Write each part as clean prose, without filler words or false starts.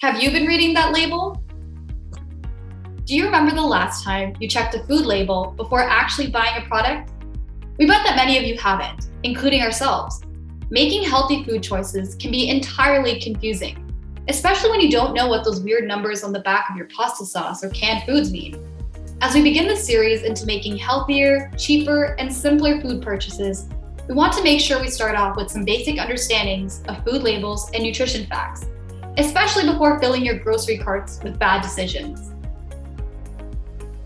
Have you been reading that label? Do you remember the last time you checked a food label before actually buying a product? We bet that many of you haven't, including ourselves. Making healthy food choices can be entirely confusing, especially when you don't know what those weird numbers on the back of your pasta sauce or canned foods mean. As we begin this series into making healthier, cheaper, and simpler food purchases, we want to make sure we start off with some basic understandings of food labels and nutrition facts, especially before filling your grocery carts with bad decisions.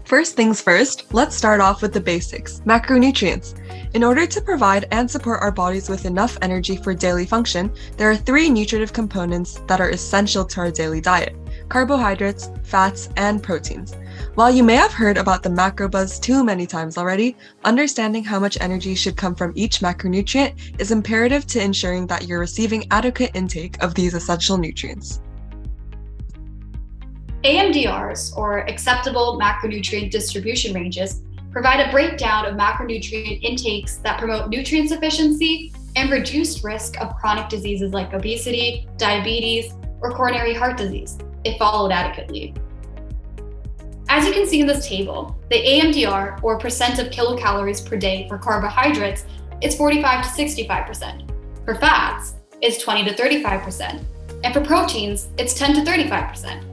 First things first, let's start off with the basics, macronutrients. In order to provide and support our bodies with enough energy for daily function, there are three nutritive components that are essential to our daily diet: carbohydrates, fats, and proteins. While you may have heard about the macro buzz too many times already, understanding how much energy should come from each macronutrient is imperative to ensuring that you're receiving adequate intake of these essential nutrients. AMDRs, or Acceptable Macronutrient Distribution Ranges, provide a breakdown of macronutrient intakes that promote nutrient sufficiency and reduced risk of chronic diseases like obesity, diabetes, or coronary heart disease, if followed adequately. As you can see in this table, the AMDR, or percent of kilocalories per day for carbohydrates, is 45 to 65%. For fats, it's 20 to 35%. And for proteins, it's 10 to 35%.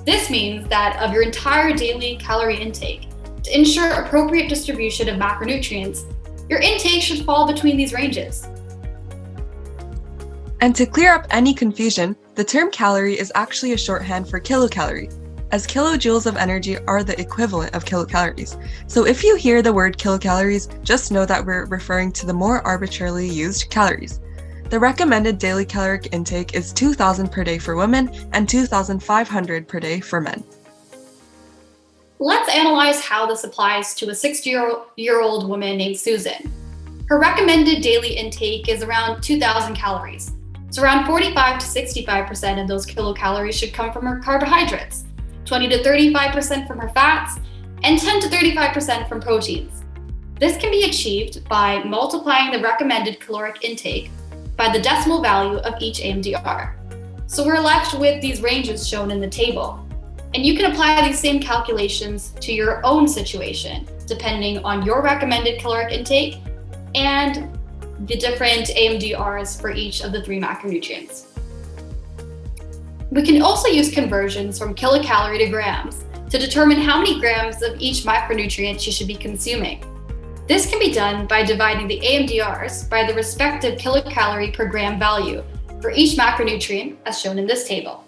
This means that of your entire daily calorie intake, to ensure appropriate distribution of macronutrients, your intake should fall between these ranges. And to clear up any confusion, the term calorie is actually a shorthand for kilocalorie, as kilojoules of energy are the equivalent of kilocalories. So if you hear the word kilocalories, just know that we're referring to the more arbitrarily used calories. The recommended daily caloric intake is 2,000 per day for women and 2,500 per day for men. Let's analyze how this applies to a 60-year-old woman named Susan. Her recommended daily intake is around 2,000 calories. So around 45 to 65% of those kilocalories should come from her carbohydrates, 20 to 35% from her fats, and 10 to 35% from proteins. This can be achieved by multiplying the recommended caloric intake by the decimal value of each AMDR. So we're left with these ranges shown in the table. And you can apply these same calculations to your own situation, depending on your recommended caloric intake and the different AMDRs for each of the three macronutrients. We can also use conversions from kilocalorie to grams to determine how many grams of each macronutrient you should be consuming. This can be done by dividing the AMDRs by the respective kilocalorie per gram value for each macronutrient, as shown in this table.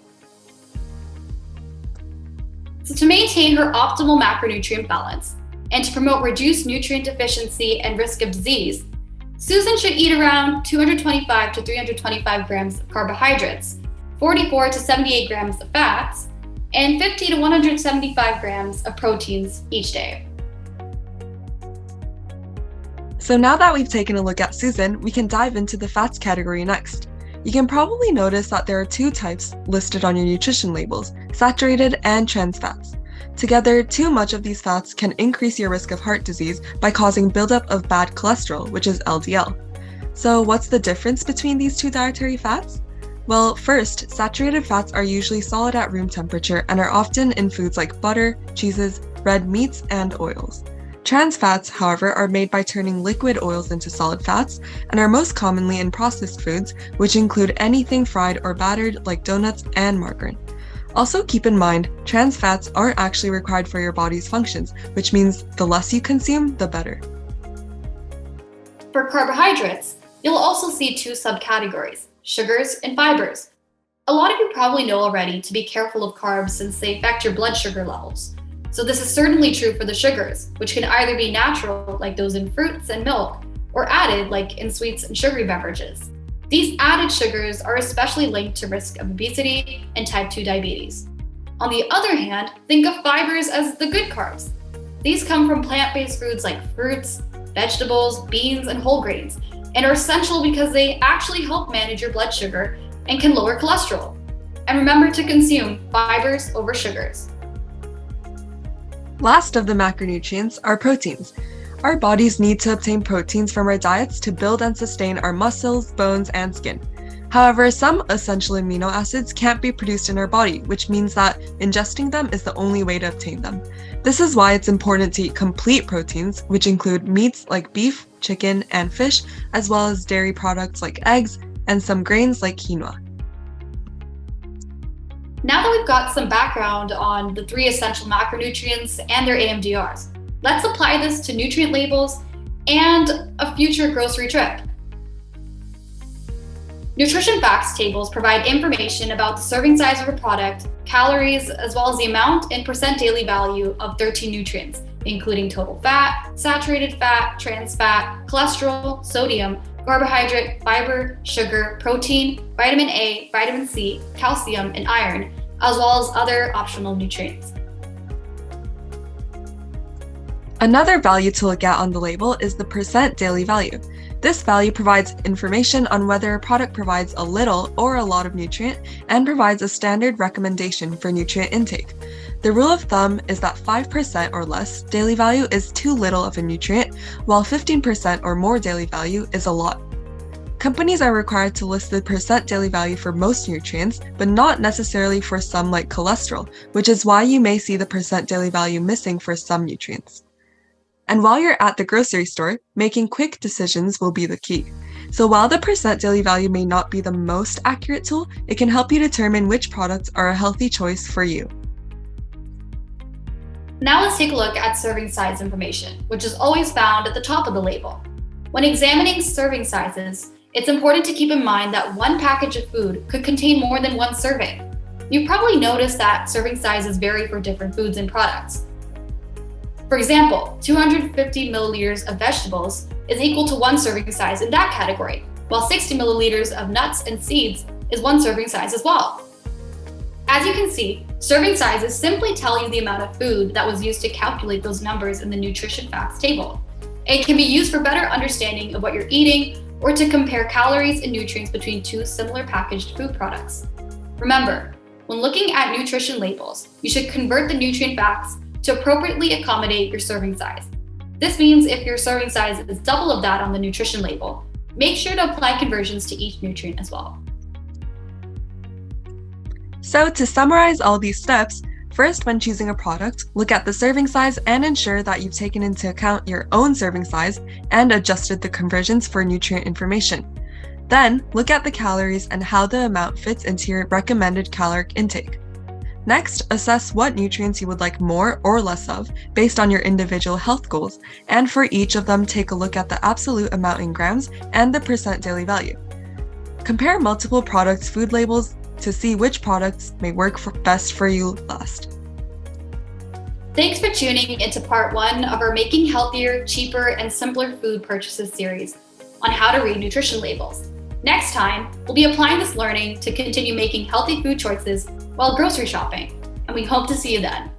So to maintain her optimal macronutrient balance and to promote reduced nutrient deficiency and risk of disease, Susan should eat around 225 to 325 grams of carbohydrates, 44 to 78 grams of fats, and 50 to 175 grams of proteins each day. So now that we've taken a look at Susan, we can dive into the fats category next. You can probably notice that there are two types listed on your nutrition labels, saturated and trans fats. Together, too much of these fats can increase your risk of heart disease by causing buildup of bad cholesterol, which is LDL. So what's the difference between these two dietary fats? Well, first, saturated fats are usually solid at room temperature and are often in foods like butter, cheeses, red meats, and oils. Trans fats, however, are made by turning liquid oils into solid fats and are most commonly in processed foods, which include anything fried or battered like donuts and margarine. Also keep in mind, trans fats aren't actually required for your body's functions, which means the less you consume, the better. For carbohydrates, you'll also see two subcategories, sugars and fibers. A lot of you probably know already to be careful of carbs since they affect your blood sugar levels. So this is certainly true for the sugars, which can either be natural, like those in fruits and milk, or added, like in sweets and sugary beverages. These added sugars are especially linked to risk of obesity and type 2 diabetes. On the other hand, think of fibers as the good carbs. These come from plant-based foods like fruits, vegetables, beans, and whole grains, and are essential because they actually help manage your blood sugar and can lower cholesterol. And remember to consume fibers over sugars. Last of the macronutrients are proteins. Our bodies need to obtain proteins from our diets to build and sustain our muscles, bones, and skin. However, some essential amino acids can't be produced in our body, which means that ingesting them is the only way to obtain them. This is why it's important to eat complete proteins, which include meats like beef, chicken, and fish, as well as dairy products like eggs, and some grains like quinoa. Now that we've got some background on the 3 essential macronutrients and their AMDRs, let's apply this to nutrient labels and a future grocery trip. Nutrition facts tables provide information about the serving size of a product, calories, as well as the amount and percent daily value of 13 nutrients, including total fat, saturated fat, trans fat, cholesterol, sodium, carbohydrate, fiber, sugar, protein, vitamin A, vitamin C, calcium, and iron, as well as other optional nutrients. Another value to look at on the label is the percent daily value. This value provides information on whether a product provides a little or a lot of nutrient and provides a standard recommendation for nutrient intake. The rule of thumb is that 5% or less daily value is too little of a nutrient, while 15% or more daily value is a lot. Companies are required to list the percent daily value for most nutrients, but not necessarily for some like cholesterol, which is why you may see the percent daily value missing for some nutrients. And while you're at the grocery store, making quick decisions will be the key. So while the percent daily value may not be the most accurate tool, it can help you determine which products are a healthy choice for you. Now let's take a look at serving size information, which is always found at the top of the label. When examining serving sizes, it's important to keep in mind that one package of food could contain more than one serving. You've probably noticed that serving sizes vary for different foods and products. For example, 250 milliliters of vegetables is equal to 1 serving size in that category, while 60 milliliters of nuts and seeds is 1 serving size as well. As you can see, serving sizes simply tell you the amount of food that was used to calculate those numbers in the nutrition facts table. It can be used for better understanding of what you're eating or to compare calories and nutrients between 2 similar packaged food products. Remember, when looking at nutrition labels, you should convert the nutrient facts to appropriately accommodate your serving size. This means if your serving size is double of that on the nutrition label, make sure to apply conversions to each nutrient as well. So to summarize all these steps, first when choosing a product, look at the serving size and ensure that you've taken into account your own serving size and adjusted the conversions for nutrient information. Then look at the calories and how the amount fits into your recommended caloric intake. Next, assess what nutrients you would like more or less of based on your individual health goals, and for each of them, take a look at the absolute amount in grams and the percent daily value. Compare multiple products' food labels to see which products may work best for you last. Thanks for tuning into part 1 of our Making Healthier, Cheaper, and Simpler Food Purchases series on how to read nutrition labels. Next time, we'll be applying this learning to continue making healthy food choices while grocery shopping, and we hope to see you then.